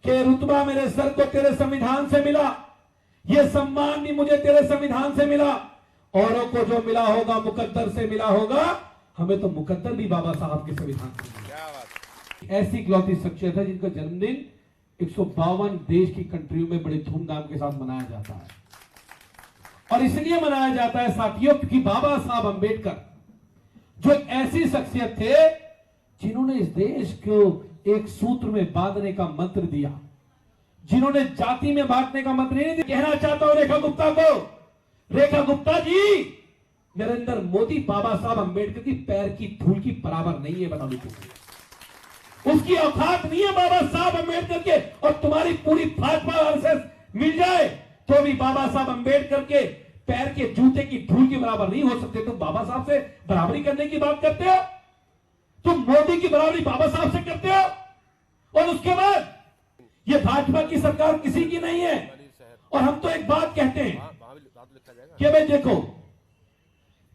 कि रुतबा मेरे सर को तेरे संविधान से मिला, ये सम्मान भी मुझे तेरे संविधान से मिला, औरों को जो मिला होगा मुकद्दर से मिला होगा, हमें तो मुकद्दर भी बाबा साहब के संविधान से मिला। ऐसी इकलौती शख्सियत है जिनका जन्मदिन 152 देश की कंट्रियों में बड़े धूमधाम के साथ मनाया जाता है। और इसलिए मनाया जाता है साथियों क्योंकि बाबा साहब अंबेडकर जो ऐसी शख्सियत थे जिन्होंने इस देश को एक सूत्र में बांधने का मंत्र दिया, जिन्होंने जाति में बांटने का मंत्र नहीं दिया। कहना चाहता हूं रेखा गुप्ता को, रेखा गुप्ता जी, नरेंद्र मोदी बाबा साहब अंबेडकर की पैर की धूल की बराबर नहीं है, बता दीजिए। उसकी औकात नहीं है बाबा साहब अंबेडकर के, और तुम्हारी पूरी भाजपा आरएसएस मिल जाए तो भी बाबा साहब अंबेडकर के पैर के जूते की धूल के बराबर नहीं हो सकते। तुम बाबा साहब से बराबरी करने की बात करते हो, तुम मोदी की बराबरी बाबा साहब से करते हो, और उसके बाद ये भाजपा की सरकार किसी की नहीं है। और हम तो एक बात कहते हैं कि भाई देखो,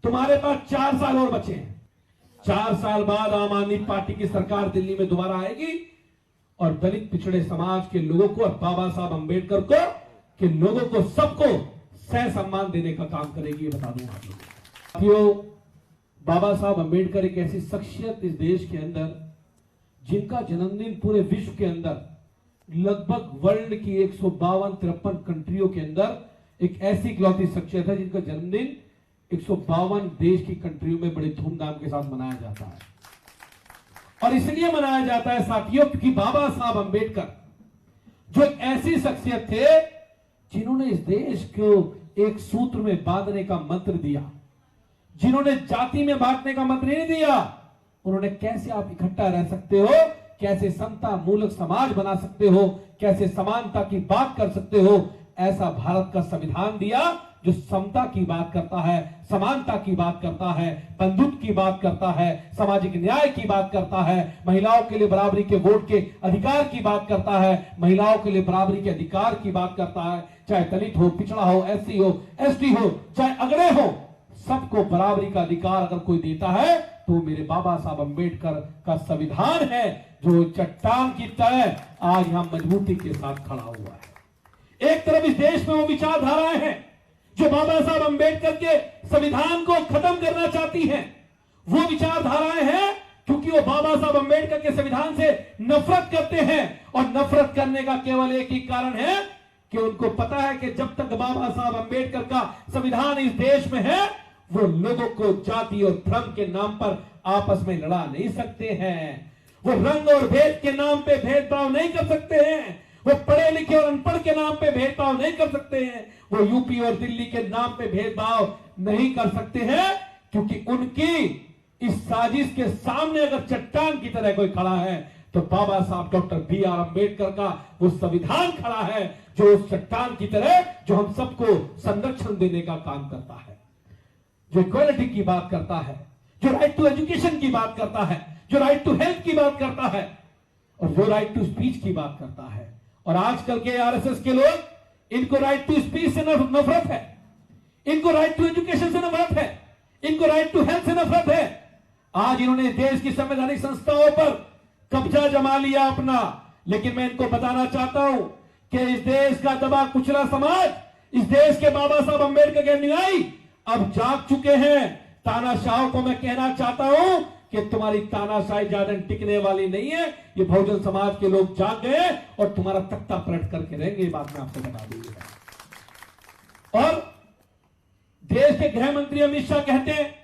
तुम्हारे पास 4 साल और बचे हैं, 4 साल बाद आम आदमी पार्टी की सरकार दिल्ली में दोबारा आएगी और दलित पिछड़े समाज के लोगों को और बाबा साहब अंबेडकर को के लोगों को सबको सह सम्मान देने का काम करेगी, ये बता दूं आप लोग। साथियों, बाबा साहब अंबेडकर एक ऐसी शख्सियत इस देश के अंदर जिनका जन्मदिन पूरे विश्व के अंदर लगभग वर्ल्ड की 152-53 कंट्रियों के अंदर एक ऐसी इकलौती शख्सियत है जिनका जन्मदिन 152 देश की कंट्रियों में बड़े धूमधाम के साथ मनाया जाता है। और इसलिए मनाया जाता है साथियों क्योंकि बाबा साहब अंबेडकर जो एक ऐसी शख्सियत थे जिन्होंने इस देश को एक सूत्र में बांधने का मंत्र दिया, जिन्होंने जाति में बांटने का मंत्र नहीं दिया। उन्होंने कैसे आप इकट्ठा रह सकते हो, कैसे समता मूलक समाज बना सकते हो, कैसे समानता की बात कर सकते हो, ऐसा भारत का संविधान दिया जो समता की बात करता है, समानता की बात करता है, बंधुत्व की बात करता है, सामाजिक न्याय की बात करता है, महिलाओं के लिए बराबरी के वोट के अधिकार की बात करता है, महिलाओं के लिए बराबरी के अधिकार की बात करता है, चाहे दलित हो, पिछड़ा हो, एससी हो, एसटी हो, चाहे अगड़े हो, सबको बराबरी का अधिकार अगर कोई देता है तो मेरे बाबा साहब अंबेडकर का संविधान है जो चट्टान की तरह आज यहां मजबूती के साथ खड़ा हुआ है। एक तरफ इस देश में वो विचारधाराएं हैं जो बाबा साहब अंबेडकर के संविधान को खत्म करना चाहती हैं, वो विचारधाराएं हैं क्योंकि वो बाबा साहब अंबेडकर के संविधान से नफरत करते हैं। और नफरत करने का केवल एक ही कारण है कि उनको पता है कि जब तक बाबा साहब अंबेडकर का संविधान इस देश में है वो लोगों को जाति और धर्म के नाम पर आपस में लड़ा नहीं सकते हैं, वो रंग और भेद के नाम पे भेदभाव नहीं कर सकते हैं, वो पढ़े लिखे और अनपढ़ के नाम पे भेदभाव नहीं कर सकते हैं, वो यूपी और दिल्ली के नाम पे भेदभाव नहीं कर सकते हैं, क्योंकि उनकी इस साजिश के सामने अगर चट्टान की तरह कोई खड़ा है तो बाबा साहब डॉक्टर बी.आर. अंबेडकर का वो संविधान खड़ा है जो उस चट्टान की तरह जो हम सबको संरक्षण देने का काम करता है, जो इक्वालिटी की बात करता है, जो राइट टू एजुकेशन की बात करता है, जो राइट टू हेल्थ की बात करता है, और जो राइट टू स्पीच की बात करता है। और आजकल के आरएसएस के लोग, इनको राइट टू स्पीच से नफरत है, इनको राइट टू एजुकेशन से नफरत है, इनको राइट टू हेल्थ से नफरत है। आज इन्होंने देश की संवैधानिक संस्थाओं पर कब्जा जमा लिया अपना। लेकिन मैं इनको बताना चाहता हूं कि इस देश का दबा कुचला समाज, इस देश के बाबा साहब अंबेडकर के अनुयायी अब जाग चुके हैं। तानाशाह को मैं कहना चाहता हूं कि तुम्हारी तानाशाही ज्यादा टिकने वाली नहीं है। ये बहुजन समाज के लोग जाग गए और तुम्हारा तख्ता पलट करके रहेंगे, ये बात मैं आपको बता दूंगा। और देश के गृह मंत्री अमित शाह कहते हैं,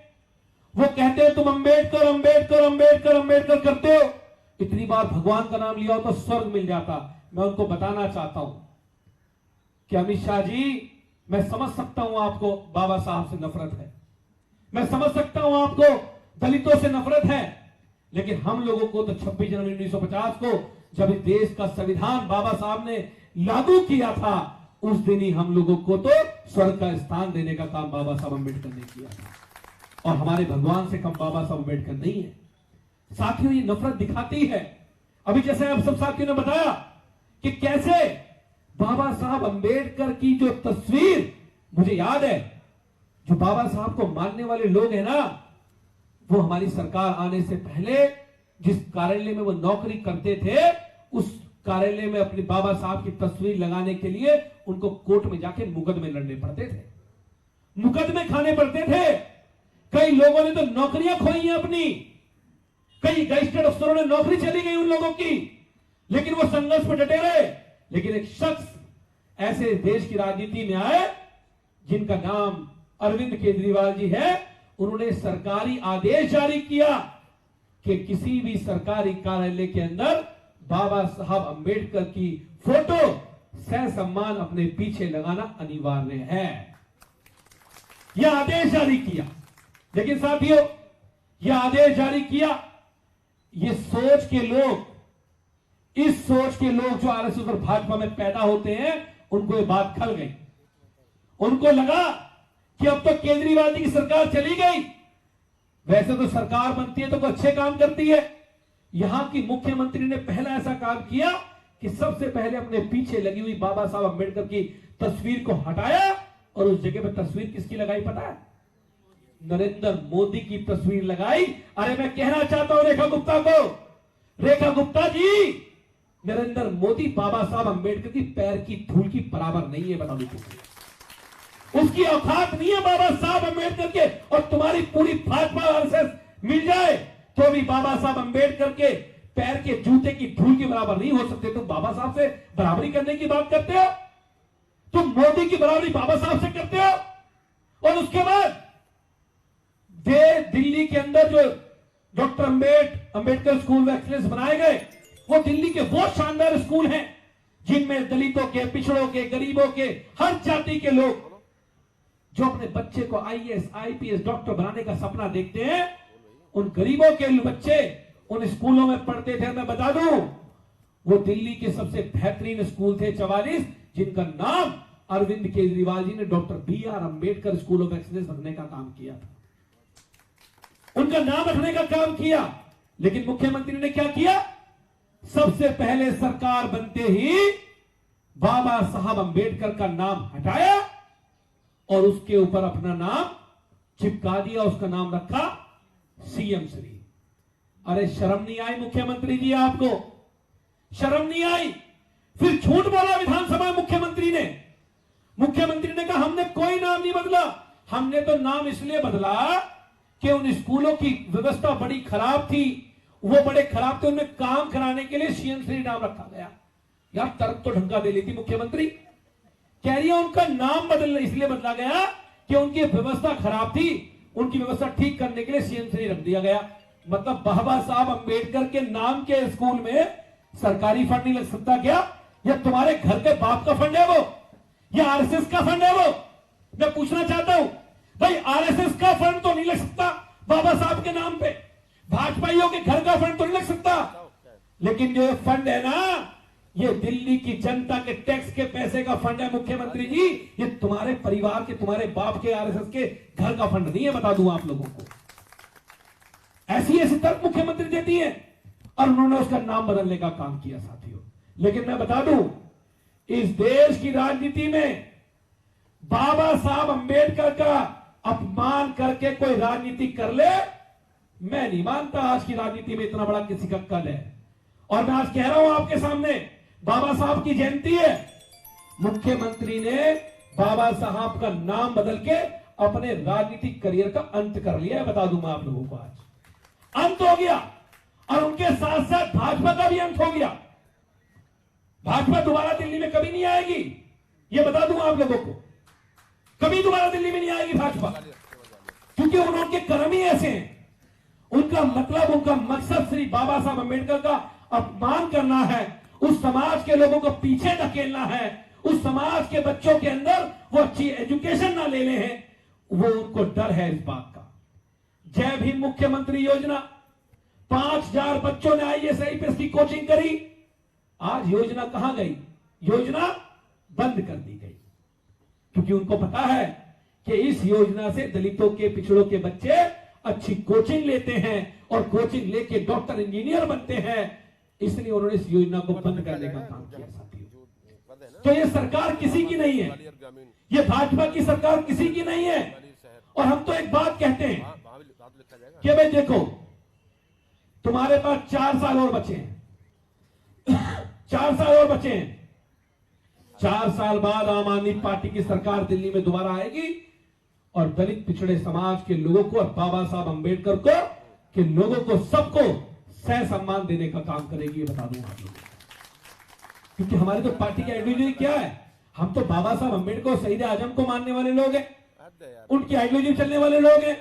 वो कहते हैं तुम अंबेडकर अंबेडकर अंबेडकर अंबेडकर करते हो, इतनी बार भगवान का नाम लिया हो तो स्वर्ग मिल जाता। मैं उनको बताना चाहता हूं कि अमित शाह जी, मैं समझ सकता हूं आपको बाबा साहब से नफरत है, मैं समझ सकता हूं आपको दलितों से नफरत है, लेकिन हम लोगों को तो 26 जनवरी 1950 को जब इस देश का संविधान बाबा साहब ने लागू किया था, उस दिन ही हम लोगों को तो स्वर्ग का स्थान देने का काम बाबा साहब अंबेडकर ने किया था। और हमारे भगवान से कम बाबा साहब अंबेडकर नहीं है। साथियों, ये नफरत दिखाती है, अभी जैसे आप सब साथियों ने बताया कि कैसे बाबा साहब अंबेडकर की जो तस्वीर मुझे याद है, जो बाबा साहब को मानने वाले लोग हैं ना, वो हमारी सरकार आने से पहले जिस कार्यालय में वो नौकरी करते थे, उस कार्यालय में अपनी बाबा साहब की तस्वीर लगाने के लिए उनको कोर्ट में जाके मुकदमे लड़ने पड़ते थे, मुकदमे खाने पड़ते थे। कई लोगों ने तो नौकरियां खोई हैं अपनी, कई गैजेटेड अफसरों ने नौकरी चली गई उन लोगों की, लेकिन वो संघर्ष में डटे रहे। लेकिन एक शख्स ऐसे देश की राजनीति में आए जिनका नाम अरविंद केजरीवाल जी है। उन्होंने सरकारी आदेश जारी किया कि किसी भी सरकारी कार्यालय के अंदर बाबा साहब अंबेडकर की फोटो सह सम्मान अपने पीछे लगाना अनिवार्य है, यह आदेश जारी किया। लेकिन साथियों, यह आदेश जारी किया, ये सोच के लोग, इस सोच के लोग जो आरएसएस और भाजपा में पैदा होते हैं, उनको ये बात खल गई। उनको लगा कि अब तो केजरीवाल जी की सरकार चली गई, वैसे तो सरकार बनती है तो अच्छे काम करती है। यहां की मुख्यमंत्री ने पहला ऐसा काम किया कि सबसे पहले अपने पीछे लगी हुई बाबा साहब अंबेडकर की तस्वीर को हटाया और उस जगह पर तस्वीर किसकी लगाई पता है? नरेंद्र मोदी की तस्वीर लगाई। अरे मैं कहना चाहता हूं रेखा गुप्ता को, रेखा गुप्ता जी, नरेंद्र मोदी बाबा साहब अंबेडकर की पैर की धूल की बराबर नहीं है, बता दीजिए। उसकी औकात नहीं है बाबा साहब अंबेडकर के, और तुम्हारी पूरी भाजपा आरएसएस मिल जाए तो भी बाबा साहब अंबेडकर के पैर के जूते की धूल के बराबर नहीं हो सकते। तुम बाबा साहब से बराबरी करने की बात करते हो, तुम मोदी की बराबरी बाबा साहब से करते हो। और उसके बाद दिल्ली के अंदर जो doctor Ambedkar school of excellence बनाए गए, वो दिल्ली के वो शानदार स्कूल हैं जिनमें दलितों के, पिछड़ों के, गरीबों के, हर जाति के लोग जो अपने बच्चे को आईएएस, आईपीएस, डॉक्टर बनाने का सपना देखते हैं, उन गरीबों के बच्चे उन स्कूलों में पढ़ते थे। मैं बता दूं, वो दिल्ली के सबसे बेहतरीन स्कूल थे 44, जिनका नाम अरविंद केजरीवाल जी ने doctor BR Ambedkar school of excellence रखने का काम किया था, उनका नाम रखने का काम किया। लेकिन मुख्यमंत्री ने क्या किया? सबसे पहले सरकार बनते ही बाबा साहब अंबेडकर का नाम हटाया और उसके ऊपर अपना नाम चिपका दिया, उसका नाम रखा सीएम श्री। अरे शर्म नहीं आई मुख्यमंत्री जी? आपको शर्म नहीं आई? फिर झूठ बोला विधानसभा मुख्यमंत्री ने। मुख्यमंत्री ने कहा हमने कोई नाम नहीं बदला, हमने तो नाम इसलिए बदला कि उन स्कूलों की व्यवस्था बड़ी खराब थी, वो बड़े खराब थे, उनमें काम कराने के लिए सीएम श्री नाम रखा गया। यार तर्क तो ढंग का दे लेती मुख्यमंत्री। कह रही है उनका नाम इसलिए बदला गया कि उनकी व्यवस्था खराब थी, उनकी व्यवस्था ठीक करने के लिए सीएम श्री रख दिया गया। मतलब बाबा साहब अंबेडकर के नाम के स्कूल में सरकारी फंड नहीं लग सकता क्या? या तुम्हारे घर के बाप का फंड है वो, या आरएसएस का फंड है वो? मैं पूछना चाहता हूं भाई, आरएसएस का फंड तो नहीं लग सकता बाबा साहब के नाम पे, भाजपाइयों के घर का फंड तो नहीं लग सकता, लेकिन जो फंड है ना, ये दिल्ली की जनता के टैक्स के पैसे का फंड है मुख्यमंत्री जी। ये तुम्हारे परिवार के, तुम्हारे बाप के, आरएसएस के घर का फंड नहीं है, बता दूं आप लोगों को। ऐसी ऐसी तर्क मुख्यमंत्री देती है और उन्होंने उसका नाम बदलने का काम किया साथियों। लेकिन मैं बता दूं, इस देश की राजनीति में बाबा साहब अंबेडकर का अपमान करके कोई राजनीति कर ले, मैं नहीं मानता आज की राजनीति में इतना बड़ा किसी का कल है। और मैं आज कह रहा हूं आपके सामने, बाबा साहब की जयंती है, मुख्यमंत्री ने बाबा साहब का नाम बदल के अपने राजनीतिक करियर का अंत कर लिया है, बता दूं मैं आप लोगों को। आज अंत हो गया, और उनके साथ साथ भाजपा का भी अंत हो गया। भाजपा दोबारा दिल्ली में कभी नहीं आएगी, ये बता दूं आप लोगों को। कभी दोबारा दिल्ली में नहीं आएगी भाजपा, क्योंकि उनके कर्म ही ऐसे हैं। उनका मतलब, उनका मकसद श्री बाबा साहब अंबेडकर का अपमान करना है, उस समाज के लोगों को पीछे धकेलना है, उस समाज के बच्चों के अंदर वो अच्छी एजुकेशन ना लेने हैं, वो उनको डर है इस बात का। जय भीम मुख्यमंत्री योजना, 5000 बच्चों ने आईएएस आईपीएस की कोचिंग करी। आज योजना कहां गई? योजना बंद कर दी गई, क्योंकि उनको पता है कि इस योजना से दलितों के, पिछड़ों के बच्चे अच्छी कोचिंग लेते हैं और कोचिंग लेके डॉक्टर, इंजीनियर बनते हैं। इसलिए उन्होंने इस योजना को बंद करने का काम किया साथियों। तो ये सरकार किसी की नहीं है, ये भाजपा की सरकार किसी की नहीं है। और हम तो एक बात कहते हैं कि भाई देखो, तुम्हारे पास 4 साल और बचे हैं, 4 साल और बचे हैं। 4 साल बाद आम आदमी पार्टी की सरकार दिल्ली में दोबारा आएगी और दलित पिछड़े समाज के लोगों को और बाबा साहब अंबेडकर को के लोगों को सबको सह सम्मान देने का काम करेगी, ये बता दूं आप लोग। क्योंकि हमारे तो पार्टी का आइडियोलॉजी क्या है, हम तो बाबा साहब अंबेडकर शहीद आजम को मानने वाले लोग हैं, उनकी आइडियोलॉजी चलने वाले लोग हैं,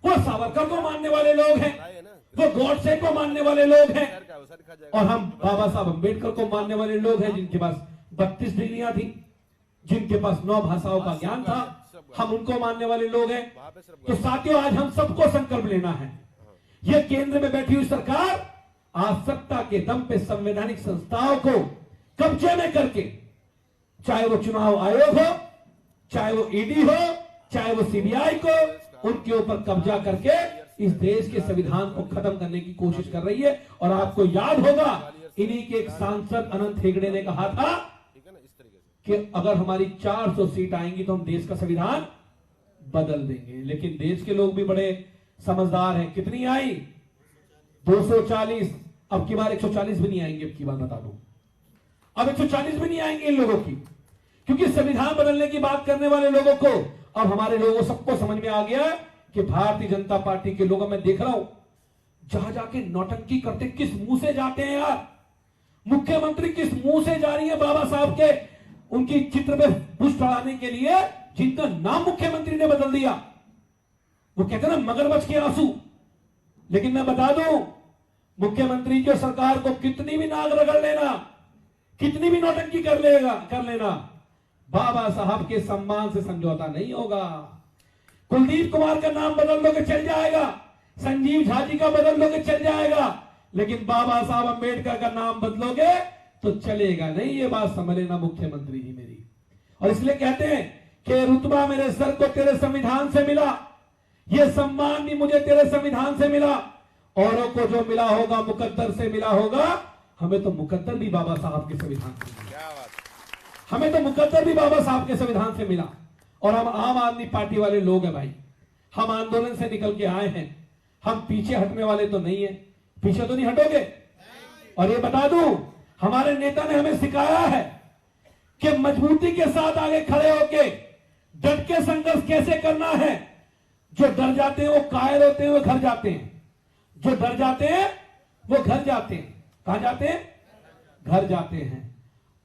वो सावरकर को मानने वाले लोग हैं, वो गॉडसे को मानने वाले लोग हैं, और हम बाबा साहब अंबेडकर को मानने वाले लोग हैं जिनके पास 32 डिग्रियां थी, जिनके पास 9 भाषाओं का ज्ञान था, हम उनको मानने वाले लोग हैं। तो साथियों, आज हम सबको संकल्प लेना है, यह केंद्र में बैठी हुई सरकार आज सत्ता के दम पे संवैधानिक संस्थाओं को कब्जे में करके, चाहे वो चुनाव आयोग हो, चाहे वो ईडी हो, चाहे वो सीबीआई को, उनके ऊपर कब्जा करके इस देश के संविधान को खत्म करने की कोशिश कर रही है। और आपको याद होगा, इन्हीं के एक सांसद अनंत हेगड़े ने कहा था कि अगर हमारी 400 सीट आएंगी तो हम देश का संविधान बदल देंगे। लेकिन देश के लोग भी बड़े समझदार हैं। कितनी आई? 240। अब की बार 140 भी नहीं आएंगे। अब की बार बता दूं, अब 140 भी नहीं आएंगे इन लोगों की, क्योंकि संविधान बदलने की बात करने वाले लोगों को, अब हमारे लोगों सबको समझ में आ गया कि भारतीय जनता पार्टी के लोगों में देख रहा हूं जहां जाके नौटंकी करते, किस मुंह से जाते हैं यार? मुख्यमंत्री किस मुंह से जा रही है बाबा साहब के उनकी चित्र पे पुष्प चढ़ाने के लिए, जिनका नाम मुख्यमंत्री ने बदल दिया। वो कहते हैं ना, मगरमच्छ के आंसू। लेकिन मैं बता दूं, मुख्यमंत्री की सरकार को कितनी भी नाक रगड़ लेना, कितनी भी नौटंकी कर लेना, बाबा साहब के सम्मान से समझौता नहीं होगा। कुलदीप कुमार का नाम बदल दोगे चल जाएगा, संजीव झा जी का बदल दोगे चल जाएगा, लेकिन बाबा साहब अंबेडकर का नाम बदलोगे तो चलेगा नहीं। ये बात समझ लेना मुख्यमंत्री जी मेरी। और इसलिए कहते हैं कि रुतबा मेरे सर को तेरे संविधान से मिला, ये सम्मान भी मुझे तेरे संविधान से मिला, औरों को जो मिला होगा मुकद्दर से मिला होगा, हमें तो मुकद्दर भी बाबा साहब के संविधान से मिला। हमें तो मुकद्दर भी बाबा साहब के संविधान से मिला। और हम आम आदमी पार्टी वाले लोग हैं भाई, हम आंदोलन से निकल के आए हैं, हम पीछे हटने वाले तो नहीं है। पीछे तो नहीं हटोगे। और ये बता दूं, हमारे नेता ने हमें सिखाया है कि मजबूती के साथ आगे खड़े होके डट के संघर्ष कैसे करना है। जो डर जाते हैं वो कायर होते हैं, वो घर जाते हैं। जो डर जाते हैं वो घर जाते हैं। कहां जाते हैं? घर जाते हैं।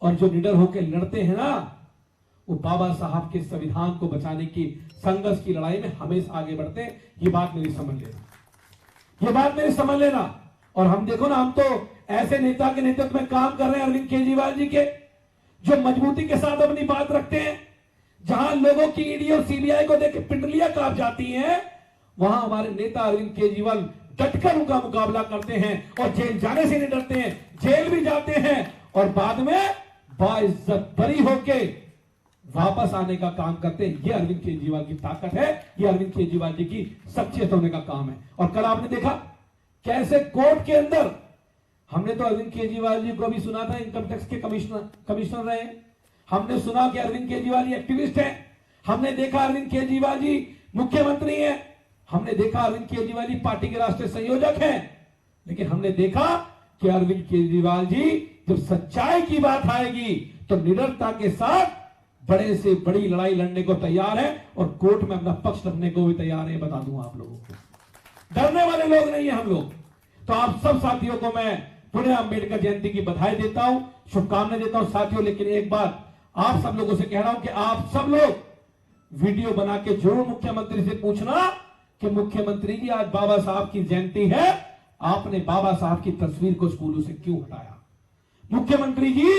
और जो निडर होकर लड़ते हैं ना, वो बाबा साहब के संविधान को बचाने की संघर्ष की लड़ाई में हमेशा आगे बढ़ते हैं। ये बात मेरी समझ लेना, ये बात मेरी समझ लेना। और हम देखो ना, हम तो ऐसे नेता के नेतृत्व में काम कर रहे हैं, अरविंद केजरीवाल जी के, जो मजबूती के साथ अपनी बात रखते हैं। जहां लोगों की ईडी और सीबीआई को देख के पिंडलियां कांप जाती हैं, वहां हमारे नेता अरविंद केजरीवाल डटकर उनका मुकाबला करते हैं और जेल जाने से नहीं डरते हैं, जेल भी जाते हैं और बाद में बाइज्जत बरी होके वापस आने का काम करते हैं। ये अरविंद केजरीवाल की ताकत है, ये अरविंद केजरीवाल जी की शख्सियत होने का काम है। और कल आपने देखा कैसे कोर्ट के अंदर, हमने तो अरविंद केजरीवाल जी को अभी सुना था इनकम टैक्स के कमिश्नर रहे, हमने सुना कि अरविंद केजरीवाल जी एक्टिविस्ट है, हमने देखा अरविंद केजरीवाल जी मुख्यमंत्री है, हमने देखा अरविंद केजरीवाल जी पार्टी के राष्ट्रीय संयोजक हैं। लेकिन हमने देखा कि अरविंद केजरीवाल जी जब सच्चाई की बात आएगी तो निडरता के साथ बड़े से बड़ी लड़ाई लड़ने को तैयार है और कोर्ट में अपना पक्ष रखने को भी तैयार है। बता दूं आप लोगों को, डरने वाले लोग नहीं है हम लोग। तो आप सब साथियों को मैं पुनः अंबेडकर जयंती की बधाई देता हूं, शुभकामनाएं देता हूं साथियों। लेकिन एक बात आप सब लोगों से कह रहा हूं कि आप सब लोग वीडियो बना के जरूर मुख्यमंत्री से पूछना कि मुख्यमंत्री जी आज बाबा साहब की जयंती है, आपने बाबा साहब की तस्वीर को स्कूलों से क्यों हटाया? मुख्यमंत्री जी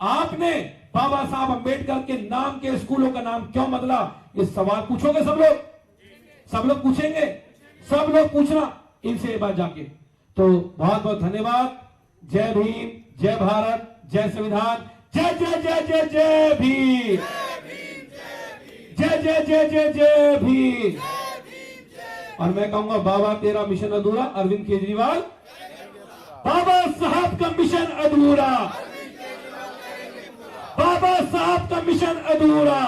आपने बाबा साहब अंबेडकर के नाम के स्कूलों का नाम क्यों बदला? ये सवाल पूछोगे सब लोग पूछेंगे, सब लोग पूछना इनसे ये बात जाके। तो बहुत बहुत धन्यवाद। जय भीम, जय भारत, जय संविधान, जय जय जय जय जय भीम, जय जय जय जय जय भीम। और मैं कहूंगा बाबा तेरा मिशन अधूरा, अरविंद केजरीवाल, बाबा साहब का मिशन अधूरा, बाबा साहब का मिशन अधूरा।